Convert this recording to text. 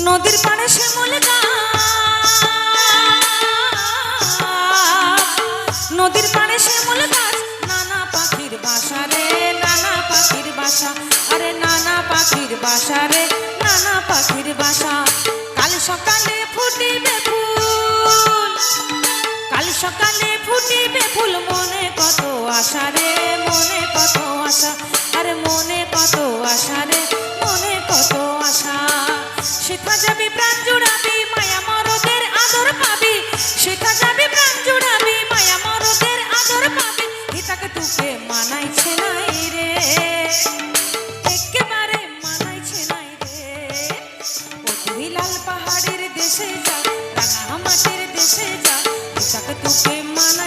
নদীর পাড়ে শিমুল গাছ, নদীর পাড়ে শিমুল গাছ, নানা পাখির বাসা রে, নানা পাখির বাসা, আরে নানা পাখির বাসা রে, নানা পাখির বাসা। কাল সকালে ফুটিবে ফুল, কাল সকালে ফুটিবে ফুল, মনে কত আশা রে, মনে কত আশা, আরে মনে কত আশা রে, মনে কত আশা। শেখা যাবি প্রাণ জুড়াবি, মায়া মরদের আদর পাবি, শেখা যাবি প্রাণ জুড়াবি, মায়া মরদের আদর পাবি। এটাকে তোকে মানাইছে নাই রে, একেবারে মানাইছে নাই রে। ও তুই লাল পাহাড়ের দেশে যা, রাঙা মাটির দেশে যা, এটাকে তোকে মানাই